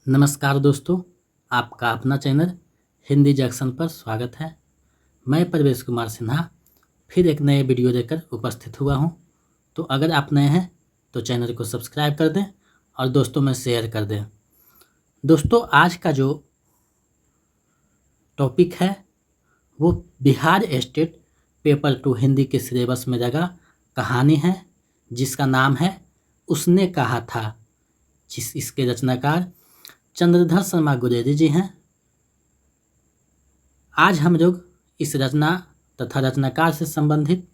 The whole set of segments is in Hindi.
नमस्कार दोस्तों, आपका अपना चैनल हिंदी जंक्शन पर स्वागत है। मैं प्रवेश कुमार सिन्हा फिर एक नए वीडियो लेकर उपस्थित हुआ हूं। तो अगर आप नए हैं तो चैनल को सब्सक्राइब कर दें और दोस्तों में शेयर कर दें। दोस्तों, आज का जो टॉपिक है वो बिहार स्टेट पेपर 2 हिंदी के सिलेबस में लगा कहानी है, जिसका नाम है उसने कहा था। इसके रचनाकार चंद्रधर शर्मा गुलेरी जी हैं। आज हम लोग इस रचना तथा रचनाकार से संबंधित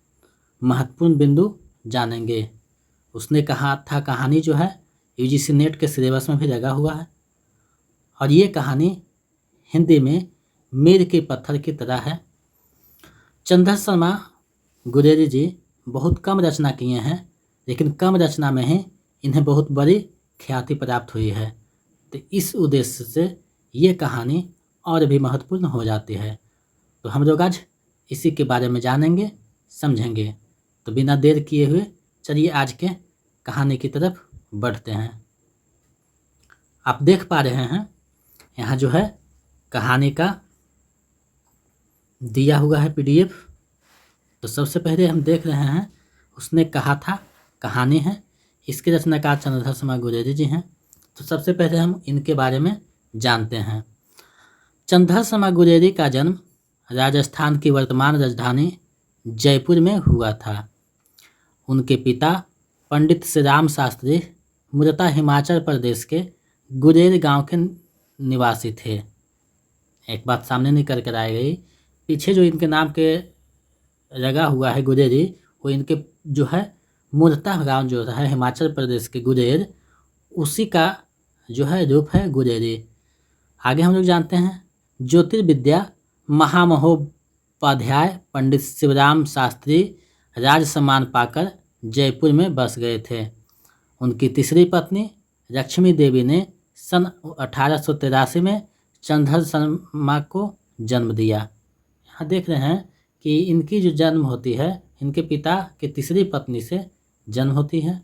महत्वपूर्ण बिंदु जानेंगे। उसने कहा था कहानी जो है यूजीसी नेट के सिलेबस में भी लगा हुआ है और ये कहानी हिंदी में मील के पत्थर की तरह है। चंद्रधर शर्मा गुलेरी जी बहुत कम रचना किए हैं, लेकिन कम रचना में ही इन्हें बहुत बड़ी ख्याति प्राप्त हुई है। तो इस उद्देश्य से ये कहानी और भी महत्वपूर्ण हो जाती है। तो हम लोग आज इसी के बारे में जानेंगे, समझेंगे। तो बिना देर किए हुए चलिए आज के कहानी की तरफ बढ़ते हैं। आप देख पा रहे हैं यहाँ जो है कहानी का दिया हुआ है PDF। तो सबसे पहले हम देख रहे हैं उसने कहा था कहानी है। इसके रचनाकार चंद्रधर शर्मा गुलेरी जी हैं। तो सबसे पहले हम इनके बारे में जानते हैं। चंद्रधर शर्मा गुलेरी का जन्म राजस्थान की वर्तमान राजधानी जयपुर में हुआ था। उनके पिता पंडित श्री राम शास्त्री मूलतः हिमाचल प्रदेश के गुलेर गांव के निवासी थे। एक बात सामने निकल कर आई गई, पीछे जो इनके नाम के लगा हुआ है गुलेरी, वो इनके जो है मूलतः गांव जो है हिमाचल प्रदेश के गुलेर, उसी का जो है रूप है गुलेरी। आगे हम लोग जानते हैं ज्योतिर्विद्या महामहोपाध्याय पंडित शिवराम शास्त्री राज सम्मान पाकर जयपुर में बस गए थे। उनकी तीसरी पत्नी लक्ष्मी देवी ने सन 1883 में चंद्रधर शर्मा को जन्म दिया। यहाँ देख रहे हैं कि इनकी जो जन्म होती है, इनके पिता की तीसरी पत्नी से जन्म होती है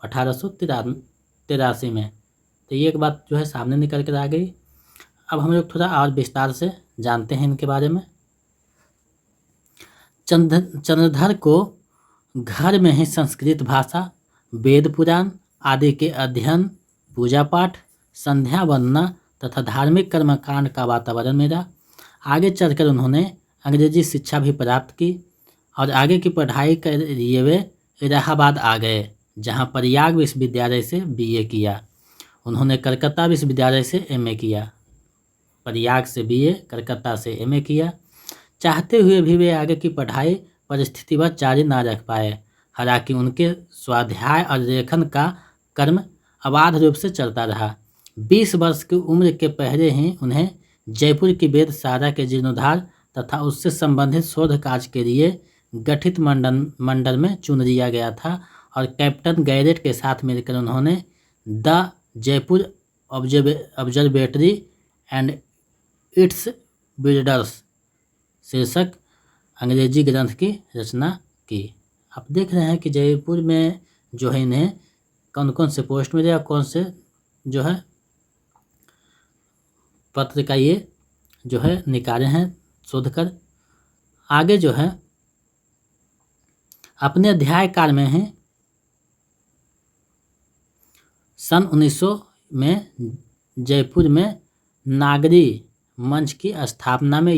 1883 में। तो ये एक बात जो है सामने निकल कर आ गई। अब हम लोग थोड़ा और विस्तार से जानते हैं इनके बारे में। चंद्रधर को घर में ही संस्कृत भाषा, वेद पुराण आदि के अध्ययन, पूजा पाठ, संध्या वंदना तथा धार्मिक कर्मकांड का वातावरण मिला। आगे चलकर उन्होंने अंग्रेजी शिक्षा भी प्राप्त की और आगे की पढ़ाई के लिए वे इलाहाबाद आ गए, जहां प्रयाग विश्वविद्यालय से BA किया। उन्होंने कलकत्ता विश्वविद्यालय से MA किया। प्रयाग से BA, कलकत्ता से MA किया। चाहते हुए भी वे आगे की पढ़ाई परिस्थितिवश जारी न रख पाए। हालांकि उनके स्वाध्याय और लेखन का कर्म अबाध रूप से चलता रहा। 20 वर्ष की उम्र के पहले ही उन्हें जयपुर की वेधशाला के जीर्णोद्धार तथा उससे संबंधित शोध कार्य के लिए गठित मंडल में चुन लिया गया था और कैप्टन गैरेट के साथ मिलकर उन्होंने the Jaipur observatory and it's builders शीर्षक अंग्रेजी ग्रंथ की रचना की। आप देख रहे हैं कि जयपुर में जो है इन्हें कौन कौन से पोस्ट मिले और कौन से जो है पत्र का ये जो है निकाले हैं शोध कर। आगे जो है अपने अध्याय काल में ही सन 1900 में जयपुर में नागरी मंच की स्थापना में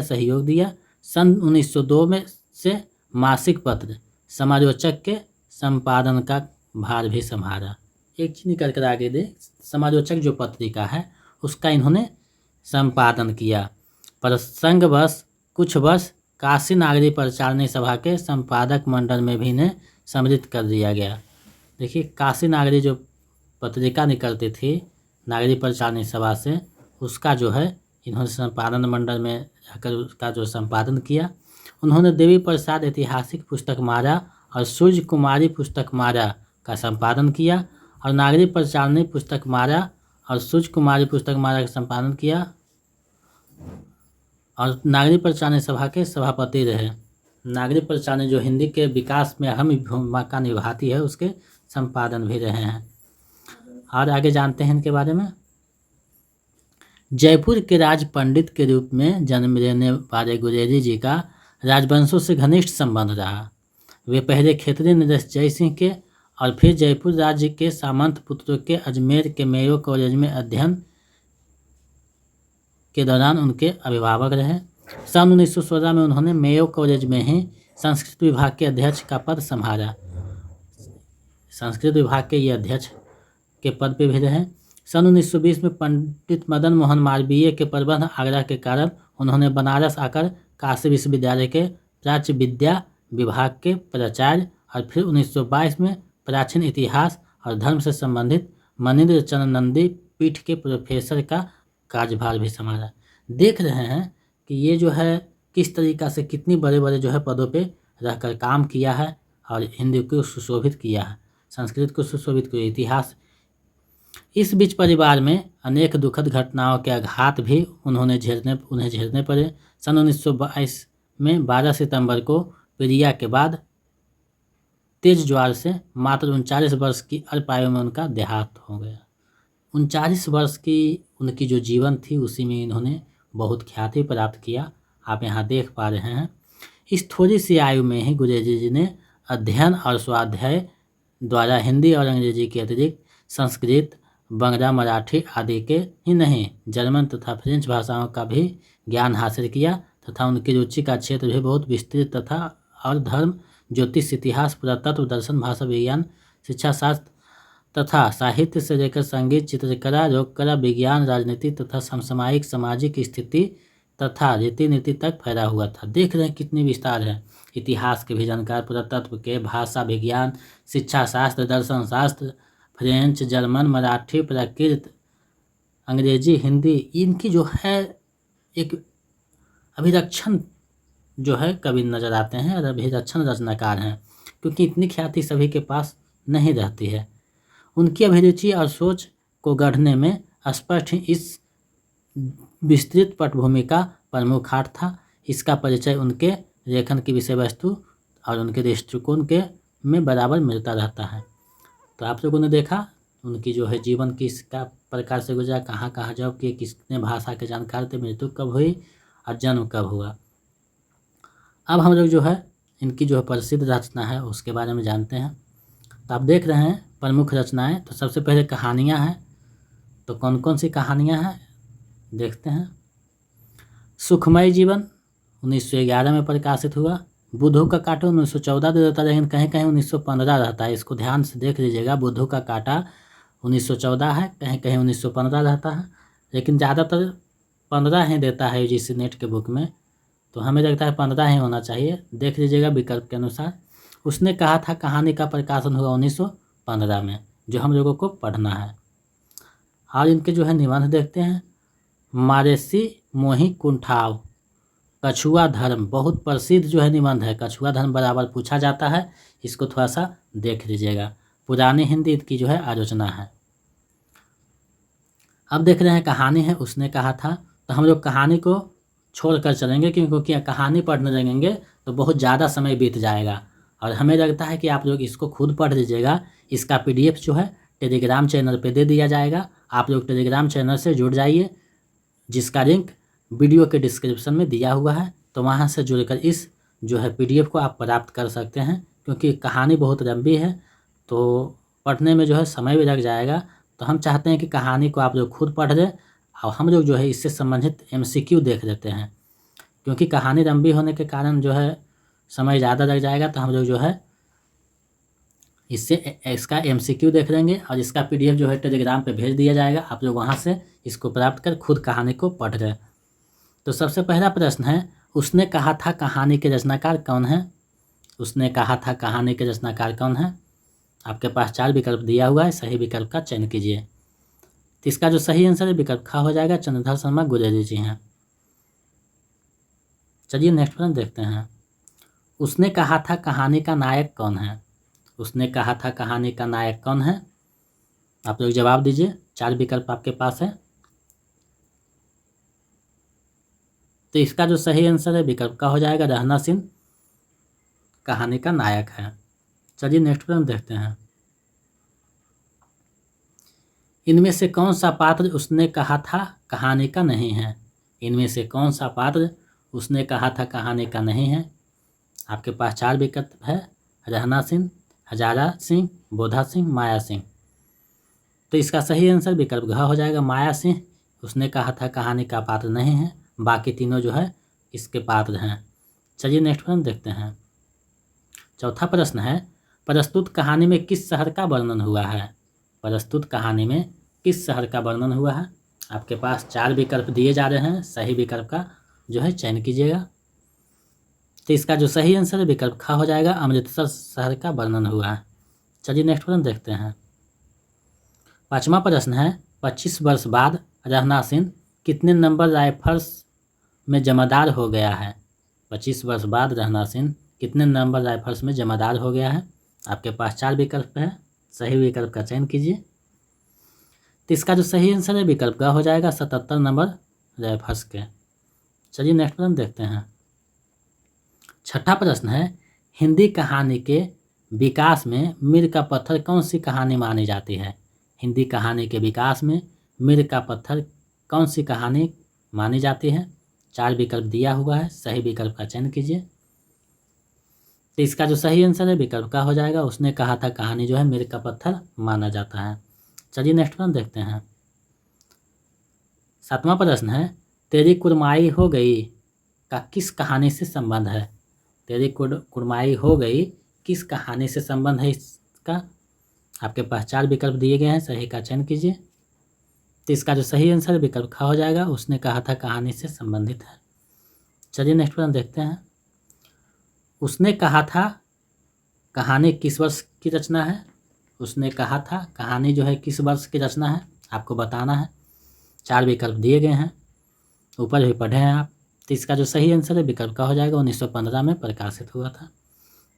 सहयोग दिया। सन 1902 में से मासिक पत्र समालोचक के संपादन का भार भी संभाला। एक चीज निकल कर आगे दे, समालोचक जो पत्रिका है उसका इन्होंने संपादन किया। प्रसंगवश कुछ वर्ष काशी नागरी प्रचारणी सभा के संपादक मंडल में भी इन्हें सम्मिलित कर दिया गया। देखिए, काशी नागरी जो पत्रिका निकलती थी नागरी प्रचारणी सभा से, उसका जो है इन्होंने संपादन मंडल में रहकर उसका जो संपादन किया। उन्होंने देवी प्रसाद ऐतिहासिक पुस्तक माला और सूर्य कुमारी पुस्तक माला का संपादन किया और नागरी प्रचारणी पुस्तक माला और सूर्य कुमारी पुस्तक माला का संपादन किया और नागरी प्रचारणी सभा के सभापति रहे। नागरी प्रचारणी जो हिंदी के विकास में अहम भूमिका निभाती है, उसके संपादन भी रहे हैं। और आगे जानते हैं इनके बारे में। जयपुर के राज पंडित के रूप में जन्म लेने वाले गुरेजी जी का राजवंशों से घनिष्ठ संबंध रहा। वे पहले क्षेत्रीय नरेश जय सिंह के और फिर जयपुर राज्य के सामंत पुत्रों के अजमेर के मेयो कॉलेज में अध्ययन के दौरान उनके अभिभावक रहे। सन 1916 में उन्होंने मेयो कॉलेज में ही संस्कृत विभाग के अध्यक्ष का पद संभाला। संस्कृत विभाग के ये अध्यक्ष के पद पे भी रहे। सन 1920 में पंडित मदन मोहन मालवीय के प्रबंध आग्रह के कारण उन्होंने बनारस आकर काशी विश्वविद्यालय के प्राच्य विद्या विभाग के प्राचार्य और फिर 1922 में प्राचीन इतिहास और धर्म से संबंधित मनीन्द्र चंद्र नंदी पीठ के प्रोफेसर का कार्यभार भी संभाला। देख रहे हैं कि ये जो है किस तरीक़ा से कितनी बड़े बड़े जो है पदों पे रहकर काम किया है और हिंदी को सुशोभित किया है, संस्कृत को सुशोभित किया, इतिहास। इस बीच परिवार में अनेक दुखद घटनाओं के आघात भी उन्हें झेलने पड़े। सन 1922 में 12 सितंबर को प्रिया के बाद तेज ज्वार से मात्र 39 वर्ष की अल्प आयु में उनका देहांत हो गया। 39 वर्ष की उनकी जो जीवन थी उसी में इन्होंने बहुत ख्याति प्राप्त किया, आप यहाँ देख पा रहे हैं। इस थोड़ी सी आयु में ही गुरेजी जी ने अध्ययन और स्वाध्याय द्वारा हिंदी और अंग्रेजी के अतिरिक्त संस्कृत, बंगला, मराठी आदि के ही नहीं जर्मन तथा फ्रेंच भाषाओं का भी ज्ञान हासिल किया तथा उनकी रुचि का क्षेत्र भी बहुत विस्तृत तथा और धर्म, ज्योतिष, इतिहास, पुरातत्व, दर्शन, भाषा विज्ञान, शिक्षा शास्त्र तथा साहित्य से लेकर संगीत, चित्रकला, लोककला, विज्ञान, राजनीति तथा समसामयिक सामाजिक स्थिति तथा रीति नीति तक फैला हुआ था। देख रहे हैं कितनी विस्तार है। इतिहास के भी जानकार, पुरातत्व के, भाषा विज्ञान, शिक्षा शास्त्र, दर्शन शास्त्र, फ्रेंच, जर्मन, मराठी, प्राकृत, अंग्रेजी, हिंदी, इनकी जो है एक अभिरक्षण जो है कवि नज़र आते हैं और अभिरक्षण रचनाकार हैं, क्योंकि इतनी ख्याति सभी के पास नहीं रहती है। उनकी अभिरुचि और सोच को गढ़ने में स्पष्ट ही इस विस्तृत पटभूमि का प्रमुख हाथ था। इसका परिचय उनके लेखन की विषय वस्तु और उनके दृष्टिकोण के में बराबर मिलता रहता है। तो आप लोगों ने देखा उनकी जो है जीवन किस का प्रकार से गुजरा, कहाँ कहाँ जॉब किए, किसने भाषा के जानकार थे, मृत्यु कब हुई और जन्म कब हुआ। अब हम लोग जो है इनकी जो है प्रसिद्ध रचना है उसके बारे में जानते हैं। तो आप देख रहे हैं प्रमुख रचनाएं। तो सबसे पहले कहानियां हैं। तो कौन कौन सी कहानियां हैं देखते हैं। सुखमय जीवन 1911 में प्रकाशित हुआ। बुद्धू का कांटा 1914 दे देता, लेकिन कहीं कहीं 1915 रहता है, इसको ध्यान से देख लीजिएगा। बुद्धू का कांटा 1914 है, कहीं कहीं 1915 रहता है, लेकिन ज़्यादातर 15 ही देता है यूजीसी नेट के बुक में, तो हमें लगता है 15 ही होना चाहिए। देख लीजिएगा विकल्प के अनुसार। उसने कहा था कहानी का प्रकाशन हुआ 1915 में, जो हम लोगों को पढ़ना है। और इनके जो है निबंध देखते हैं। मारेसी मोहि कुंठाव, कछुआ धर्म, बहुत प्रसिद्ध जो है निबंध है। कछुआ धर्म बराबर पूछा जाता है, इसको थोड़ा सा देख लीजिएगा। पुरानी हिंदी की जो है आलोचना है। अब देख रहे हैं कहानी है। उसने कहा था, तो हम लोग कहानी को छोड़कर चलेंगे क्योंकि कहानी पढ़ने लगेंगे तो बहुत ज़्यादा समय बीत जाएगा, और हमें लगता है कि आप लोग इसको खुद पढ़ लीजिएगा। इसका PDF जो है टेलीग्राम चैनल पे दे दिया जाएगा। आप लोग टेलीग्राम चैनल से जुड़ जाइए, जिसका लिंक वीडियो के डिस्क्रिप्शन में दिया हुआ है। तो वहाँ से जुड़कर इस जो है PDF को आप प्राप्त कर सकते हैं, क्योंकि कहानी बहुत लंबी है तो पढ़ने में जो है समय भी लग जाएगा। तो हम चाहते हैं कि कहानी को आप लोग खुद पढ़ लें और हम लोग जो है इससे संबंधित MCQ देख लेते हैं, क्योंकि कहानी लंबी होने के कारण जो है समय ज़्यादा लग जाएगा। तो हम लोग जो है इससे इसका MCQ देख लेंगे और इसका PDF जो है टेलीग्राम पे भेज दिया जाएगा। आप लोग वहाँ से इसको प्राप्त कर खुद कहानी को पढ़ लें। तो सबसे पहला प्रश्न है, उसने कहा था कहानी के रचनाकार कौन है? उसने कहा था कहानी के रचनाकार कौन है? आपके पास 4 विकल्प दिया हुआ है, सही विकल्प का चयन कीजिए। तो इसका जो सही आंसर है विकल्प खा हो जाएगा, चंद्रधर शर्मा गुरेजी जी हैं। चलिए नेक्स्ट प्रश्न देखते हैं। उसने कहा था कहानी का नायक कौन है? उसने कहा था कहानी का नायक कौन है? आप लोग जवाब दीजिए, 4 विकल्प आपके पास है। तो इसका जो सही आंसर है विकल्प का हो जाएगा, रहना सिंह कहानी का नायक है। चलिए नेक्स्ट प्रश्न देखते हैं। इनमें से कौन सा पात्र उसने कहा था कहानी का नहीं है? इनमें से कौन सा पात्र उसने कहा था कहानी का नहीं है? आपके पास 4 विकल्प है, रहना सिंह, हजारा सिंह, बोधा सिंह, माया सिंह। तो इसका सही आंसर विकल्प घ हो जाएगा, माया सिंह उसने कहा था कहानी का पात्र नहीं है, बाकी तीनों जो है इसके पात्र हैं। चलिए नेक्स्ट प्रश्न देखते हैं। चौथा प्रश्न है, प्रस्तुत कहानी में किस शहर का वर्णन हुआ है? प्रस्तुत कहानी में किस शहर का वर्णन हुआ है? आपके पास 4 विकल्प दिए जा रहे हैं, सही विकल्प का जो है चयन कीजिएगा। तो इसका जो सही आंसर है विकल्प ख हो जाएगा, अमृतसर शहर का वर्णन हुआ है। चलिए नेक्स्ट प्रश्न देखते हैं। 5वां प्रश्न है, 25 वर्ष बाद रहना सिंह कितने नंबर राइफल्स में जमादार हो गया है? 25 वर्ष बाद रहना सिंह कितने नंबर राइफल्स में जमादार हो गया है? आपके पास 4 विकल्प है, सही विकल्प का चयन कीजिए। तो इसका जो सही आंसर है विकल्प का हो जाएगा, 77 नंबर राइफल्स के। चलिए नेक्स्ट प्रश्न देखते हैं। 6ठा प्रश्न है, हिंदी कहानी के विकास में मील का पत्थर कौन सी कहानी मानी जाती है? हिंदी कहानी के विकास में मील का पत्थर कौन सी कहानी मानी जाती है? 4 विकल्प दिया हुआ है, सही विकल्प का चयन कीजिए। तो इसका जो सही आंसर है विकल्प का हो जाएगा, उसने कहा था कहानी जो है मील का पत्थर माना जाता है। चलिए नेक्स्ट प्रश्न देखते हैं। 7वां प्रश्न है, तेरी कुरमाई हो गई का किस कहानी से संबंध है? तेरी कुरमाई हो गई किस कहानी से संबंध है इसका? आपके पास 4 विकल्प दिए गए हैं, सही का चयन कीजिए। तो इसका जो सही आंसर विकल्प ख हो जाएगा, उसने कहा था कहानी से संबंधित है। चलिए नेक्स्ट प्रश्न देखते हैं। उसने कहा था कहानी किस वर्ष की रचना है? उसने कहा था कहानी जो है किस वर्ष की रचना है, आपको बताना है। 4 विकल्प दिए गए हैं, ऊपर भी पढ़े हैं आप। तो इसका जो सही आंसर है विकल्प का हो जाएगा, 1915 में प्रकाशित हुआ था।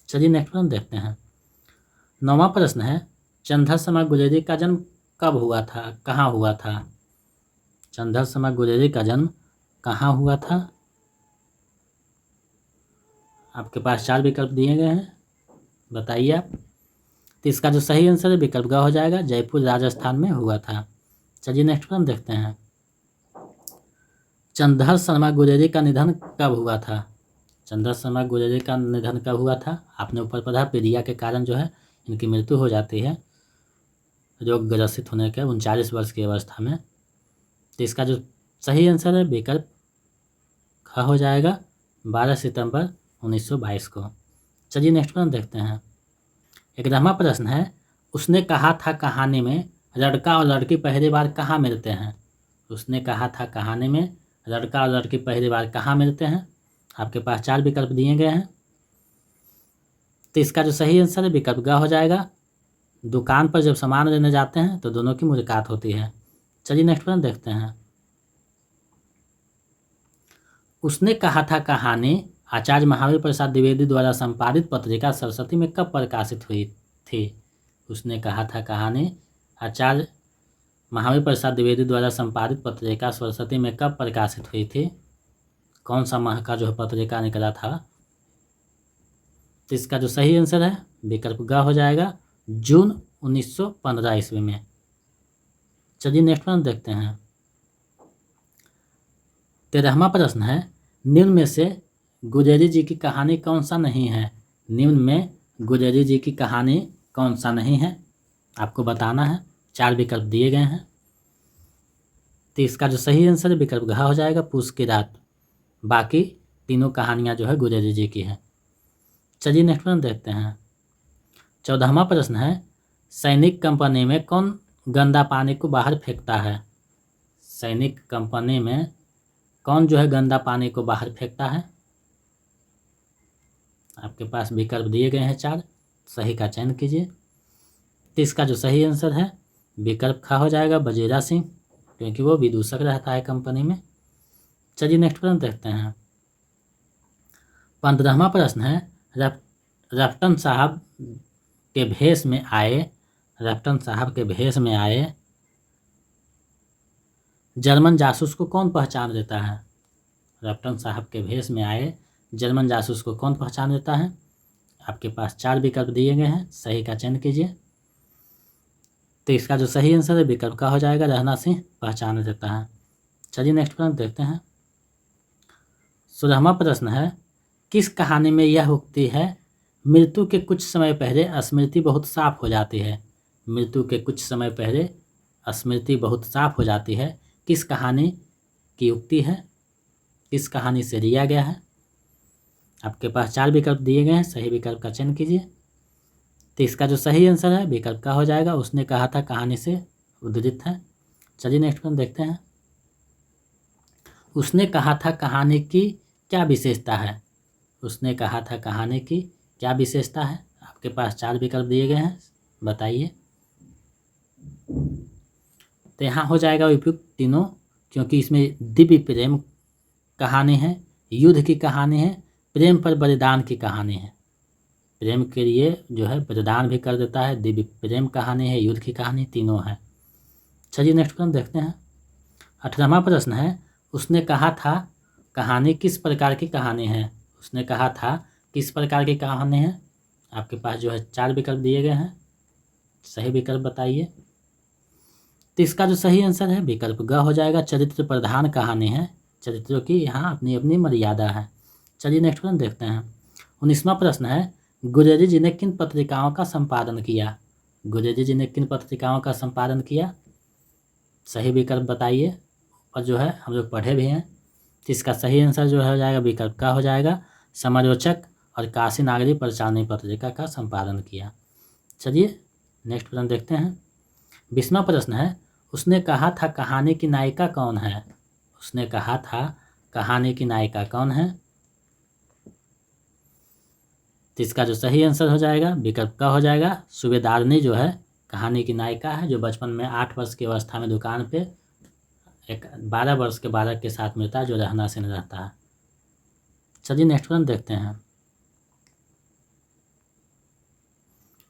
चलिए नेक्स्ट प्रश्न देखते हैं। 9वां प्रश्न है, चंद्र शर्मा गुलेरी का जन्म कब हुआ था, कहाँ हुआ था? चंद्र शर्मा गुलेरी का जन्म कहाँ हुआ था? आपके पास 4 विकल्प दिए गए हैं, बताइए आप। तो इसका जो सही आंसर है विकल्प ग हो जाएगा, जयपुर राजस्थान में हुआ था। चलिए नेक्स्ट प्रश्न देखते हैं। चंद्र शर्मा गुलेरी का निधन कब हुआ था? चंद्र शर्मा गुलेरी का निधन कब हुआ था? आपने ऊपर पढ़ा, पीलिया के कारण जो है इनकी मृत्यु हो जाती है, रोग ग्रसित होने के 39 वर्ष की अवस्था में। तो इसका जो सही आंसर है विकल्प ख हो जाएगा, 12 सितंबर 1922 को। चलिए नेक्स्ट प्रश्न देखते हैं। 11वां प्रश्न है, उसने कहा था कहानी में लड़का और लड़की पहली बार कहाँ मिलते हैं? उसने कहा था कहानी में लड़का और लड़की पहली बार कहाँ मिलते हैं? आपके पास 4 विकल्प दिए गए हैं। तो इसका जो सही आंसर है विकल्प ग हो जाएगा, दुकान पर जब सामान लेने जाते हैं तो दोनों की मुलाकात होती है। चलिए नेक्स्ट प्रश्न देखते हैं। उसने कहा था कहानी आचार्य महावीर प्रसाद द्विवेदी द्वारा संपादित पत्रिका सरस्वती में कब प्रकाशित हुई थी? उसने कहा था कहानी आचार्य महावीर प्रसाद द्विवेदी द्वारा संपादित पत्रिका सरस्वती में कब प्रकाशित हुई थी? कौन सा माह का जो है पत्रिका निकला था? तो इसका जो सही आंसर है विकल्प ग हो जाएगा, जून 1915 ईस्वी में। चलिए नेक्स्ट प्रश्न देखते हैं। 13वां प्रश्न है, निम्न में से गुलेरी जी की कहानी कौन सा नहीं है? निम्न में गुलेरी जी की कहानी कौन सा नहीं है, आपको बताना है। 4 विकल्प दिए गए हैं। तो इसका जो सही आंसर है विकल्प घ हो जाएगा, पूस की रात। बाकी तीनों कहानियाँ जो है गुलेरी जी की हैं। चलिए नेक्स्ट प्रश्न देखते हैं। 14वां प्रश्न है, सैनिक कंपनी में कौन गंदा पानी को बाहर फेंकता है? सैनिक कंपनी में कौन जो है गंदा पानी को बाहर फेंकता है? आपके पास विकल्प दिए गए हैं 4, सही का चयन कीजिए। तो इसका जो सही आंसर है विकल्प ख हो जाएगा, बजीरा सिंह, क्योंकि वो विदूषक रहता है कंपनी में। चलिए नेक्स्ट प्रश्न देखते हैं। 15वां प्रश्न है, रफ्टन साहब के भेष में आए, रफ्टन साहब के भेष में आए जर्मन जासूस को कौन पहचान देता है? रफ्टन साहब के भेष में आए जर्मन जासूस को कौन पहचान देता है? आपके पास 4 विकल्प दिए गए हैं, सही का चयन कीजिए। तो इसका जो सही आंसर है विकल्प का हो जाएगा रहना सिंह पहचान देता है। चलिए नेक्स्ट प्रश्न देखते हैं। 16वां प्रश्न है, किस कहानी में यह उक्ति है, मृत्यु के कुछ समय पहले स्मृति बहुत साफ हो जाती है। मृत्यु के कुछ समय पहले स्मृति बहुत साफ हो जाती है, किस कहानी की उक्ति है, किस कहानी से लिया गया है। आपके पास 4 विकल्प दिए गए हैं, सही विकल्प का चयन कीजिए। तो इसका जो सही आंसर है विकल्प का हो जाएगा उसने कहा था कहानी से उद्धृत है। चलिए नेक्स्ट प्रश्न देखते हैं। उसने कहा था कहानी की क्या विशेषता है। उसने कहा था कहानी की क्या विशेषता है। आपके पास 4 विकल्प दिए गए हैं, बताइए। तो यहाँ हो जाएगा उपयुक्त तीनों, क्योंकि इसमें दिव्य प्रेम कहानी है, युद्ध की कहानी है, प्रेम पर बलिदान की कहानी है। प्रेम के लिए जो है बलिदान भी कर देता है, दिव्य प्रेम कहानी है, युद्ध की कहानी, तीनों है। चलिए नेक्स्ट प्रश्न देखते हैं। 18वां प्रश्न है, उसने कहा था कहानी किस प्रकार की कहानी है। उसने कहा था किस प्रकार की कहानी है। आपके पास जो है 4 विकल्प दिए गए हैं, सही विकल्प बताइए। तो इसका जो सही आंसर है विकल्प ग हो जाएगा, चरित्र प्रधान कहानी है, चरित्रों की यहाँ अपनी अपनी मर्यादा है। चलिए नेक्स्ट प्रश्न देखते हैं। 19वां प्रश्न है, गुरेजी जी ने किन पत्रिकाओं का संपादन किया। गुरेजी जी ने किन पत्रिकाओं का संपादन किया, सही विकल्प बताइए। और जो है हम लोग पढ़े भी हैं। तो इसका सही आंसर जो है हो जाएगा विकल्प का हो जाएगा, समालोचक और काशी नागरी प्रचारणी पत्रिका का संपादन किया। चलिए नेक्स्ट प्रश्न देखते हैं। 20वां प्रश्न है, उसने कहा था कहानी की नायिका कौन है। उसने कहा था कहानी की नायिका कौन है। तो इसका जो सही आंसर हो जाएगा विकल्प का हो जाएगा, सूबेदारनी जो है कहानी की नायिका है, जो बचपन में 8 वर्ष की अवस्था में दुकान पे एक 12 वर्ष के बालक के साथ मिलता है, जो रहना सिंह रहता है। चलिए नेक्स्ट प्रश्न देखते हैं।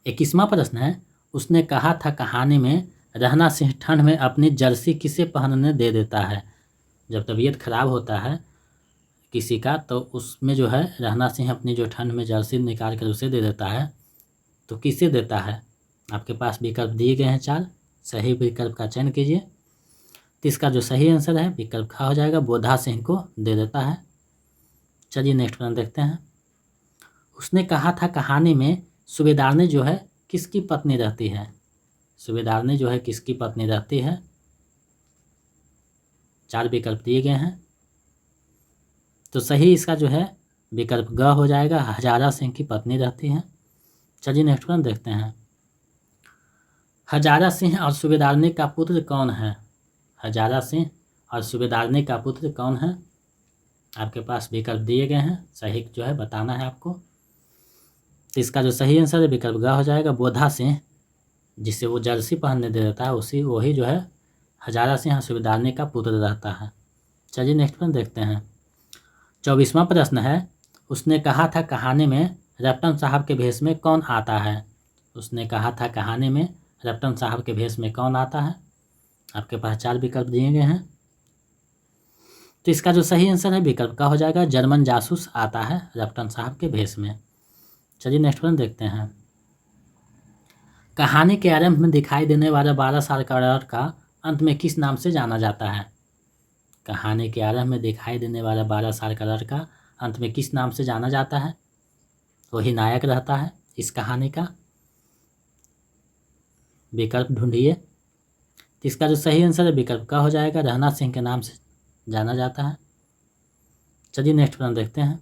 21वां प्रश्न है, उसने कहा था कहानी में रहना सिंह ठंड में अपनी जर्सी किसे पहनने दे देता है। जब तबीयत खराब होता है किसी का तो उसमें जो है रहना सिंह अपनी जो ठंड में जर्सी निकाल कर उसे दे देता है, तो किसे देता है। आपके पास विकल्प दिए गए हैं 4, सही विकल्प का चयन कीजिए। तो इसका जो सही आंसर है विकल्प खा हो जाएगा, बोधा सिंह को दे देता है। चलिए नेक्स्ट प्रश्न देखते हैं। उसने कहा था कहानी में सूबेदारनी जो है किसकी पत्नी रहती है। सूबेदारनी जो है किसकी पत्नी रहती है। 4 विकल्प दिए गए हैं, तो सही इसका जो है विकल्प ग हो जाएगा, हजारा सिंह की पत्नी रहती है। चलिए नेक्स्ट प्रश्न देखते हैं। हजारा सिंह और सूबेदारनी का पुत्र कौन है। हजारा सिंह और सूबेदारनी का पुत्र कौन है। आपके पास विकल्प दिए गए हैं, सही जो है बताना है आपको। तो इसका जो सही आंसर है विकल्प ग हो जाएगा, बोधा सिंह जिसे वो जर्सी पहनने दे देता है वही जो है हजारा सिंह और सूबेदारनी का पुत्र रहता है। चलिए नेक्स्ट प्रश्न देखते हैं। 24वां प्रश्न है, उसने कहा था कहानी में रफ्टन साहब के भेष में कौन आता है। उसने कहा था कहानी में रफ्टन साहब के भेष में कौन आता है। आपके पास 4 विकल्प दिए गए हैं, तो इसका जो सही आंसर है विकल्प का हो जाएगा, जर्मन जासूस आता है रफ्टन साहब के भेष में। चलिए नेक्स्ट प्रश्न देखते हैं। कहानी के आरंभ में दिखाई देने वाला 12 साल का लड़का अंत में किस नाम से जाना जाता है। कहानी के आरंभ में दिखाई देने वाला 12 साल का लड़का अंत में किस नाम से जाना जाता है। वही नायक रहता है इस कहानी का। विकल्प ढूंढिए। तो इसका जो सही आंसर है विकल्प का हो जाएगा, रहना सिंह के नाम से जाना जाता है। चलिए नेक्स्ट प्रश्न देखते हैं।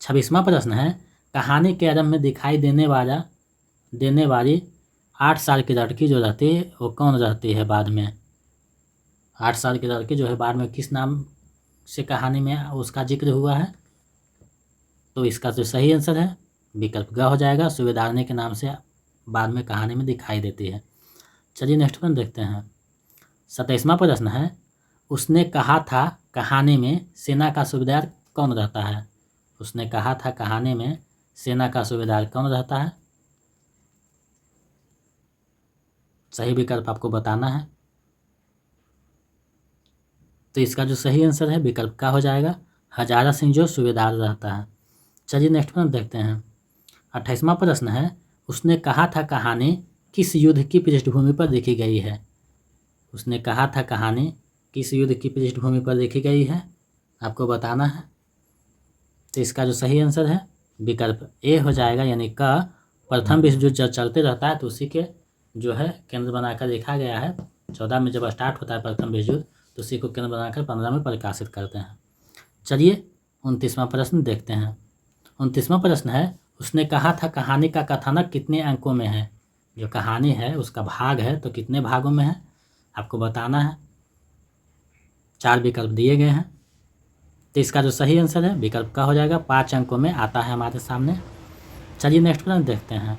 26वां प्रश्न है, कहानी के आरंभ में दिखाई देने वाली 8 साल की लड़की जो रहती है वो कौन रहती है बाद में। 8 साल की लड़की जो है बाद में किस नाम से कहानी में उसका जिक्र हुआ है। तो इसका जो सही आंसर है विकल्प ग हो जाएगा, सूबेदारनी के नाम से बाद में कहानी में दिखाई देती है। चलिए नेक्स्ट प्रश्न देखते हैं। 27वां प्रश्न है, उसने कहा था कहानी में सेना का सूबेदार कौन रहता है। उसने कहा था कहानी में सेना का सूबेदार कौन रहता है। सही विकल्प आपको बताना है। तो इसका जो सही आंसर है विकल्प का हो जाएगा, हजारा सिंह जो सूबेदार रहता है। चलिए नेक्स्ट प्रश्न देखते हैं। 28वां प्रश्न है, उसने कहा था कहानी किस युद्ध की पृष्ठभूमि पर लिखी गई है? उसने कहा था कहानी किस युद्ध की पृष्ठभूमि पर लिखी गई है, आपको बताना है। तो इसका जो सही आंसर है विकल्प ए हो जाएगा, यानी का प्रथम विश्व युद्ध जब चलते रहता है तो उसी के जो है केंद्र बनाकर लिखा गया है। 14 में जब स्टार्ट होता है प्रथम विश्व युद्ध तो उसी को केंद्र बनाकर 15 में प्रकाशित करते हैं। चलिए 29वां प्रश्न देखते हैं। 29वां प्रश्न है, उसने कहा था कहानी का कथानक कितने अंकों में है? जो कहानी है उसका भाग है तो कितने भागों में है आपको बताना है। 4 विकल्प दिए गए हैं। तो इसका जो सही आंसर है विकल्प का हो जाएगा, 5 अंकों में आता है हमारे सामने। चलिए नेक्स्ट प्रश्न देखते हैं।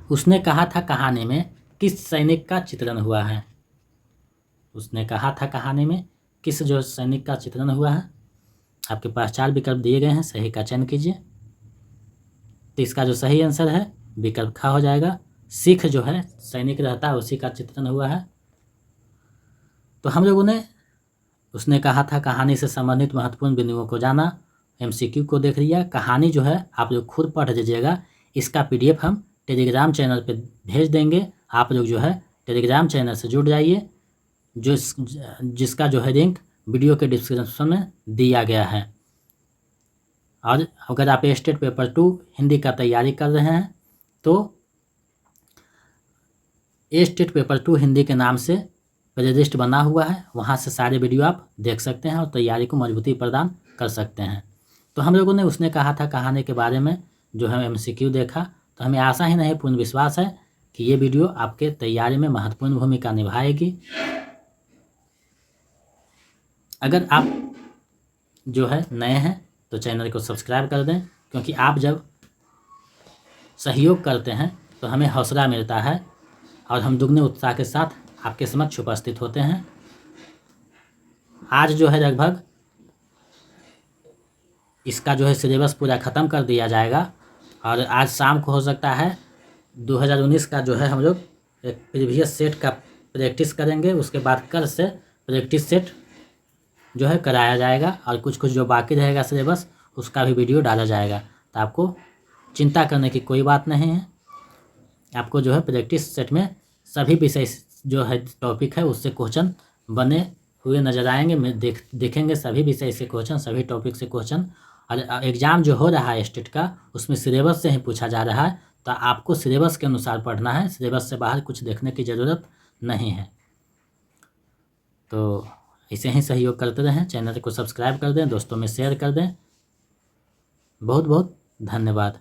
उसने कहा था कहानी में किस सैनिक का चित्रण हुआ है? उसने कहा था कहानी में किस जो सैनिक का चित्रण हुआ है? आपके पास 4 विकल्प दिए गए हैं, सही का चयन कीजिए। तो इसका जो सही आंसर है विकल्प खा हो जाएगा, सिख जो है सैनिक रहता है उसी का चित्रण हुआ है। तो हम लोगों ने उसने कहा था कहानी से संबंधित महत्वपूर्ण बिंदुओं को जाना, एमसीक्यू को देख लिया। कहानी जो है आप लोग खुद पढ़ लीजिएगा, इसका पीडीएफ हम टेलीग्राम चैनल पे भेज देंगे। आप लोग जो है टेलीग्राम चैनल से जुड़ जाइए, जिसका जो है लिंक वीडियो के डिस्क्रिप्शन में दिया गया है। और अगर आप स्टेट पेपर 2 हिंदी का तैयारी कर रहे हैं तो स्टेट पेपर 2 हिंदी के नाम से प्लेलिस्ट बना हुआ है, वहाँ से सारे वीडियो आप देख सकते हैं और तैयारी को मजबूती प्रदान कर सकते हैं। तो हम लोगों ने उसने कहा था कहानी के बारे में जो है एमसीक्यू देखा, तो हमें आशा ही नहीं पूर्ण विश्वास है कि ये वीडियो आपके तैयारी में महत्वपूर्ण भूमिका निभाएगी। अगर आप जो है नए हैं तो चैनल को सब्सक्राइब कर दें, क्योंकि आप जब सहयोग करते हैं तो हमें हौसला मिलता है और हम दुगने उत्साह के साथ आपके समक्ष उपस्थित होते हैं। आज जो है लगभग इसका जो है सिलेबस पूरा ख़त्म कर दिया जाएगा और आज शाम को हो सकता है 2019 का जो है हम लोग एक प्रीवियस सेट का प्रैक्टिस करेंगे, उसके बाद कल से प्रैक्टिस सेट जो है कराया जाएगा और कुछ कुछ जो बाकी रहेगा सिलेबस उसका भी वीडियो डाला जाएगा। तो आपको चिंता करने की कोई बात नहीं है, आपको जो है प्रैक्टिस सेट में सभी विषय जो है टॉपिक है उससे क्वेश्चन बने हुए नजर आएंगे। देखेंगे सभी विषय से क्वेश्चन, सभी टॉपिक से क्वेश्चन। और एग्ज़ाम जो हो रहा है स्टेट का उसमें सिलेबस से ही पूछा जा रहा है, तो आपको सिलेबस के अनुसार पढ़ना है, सिलेबस से बाहर कुछ देखने की ज़रूरत नहीं है। तो इसे ही सहयोग करते रहें, चैनल को सब्सक्राइब कर दें, दोस्तों में शेयर कर दें। बहुत बहुत धन्यवाद।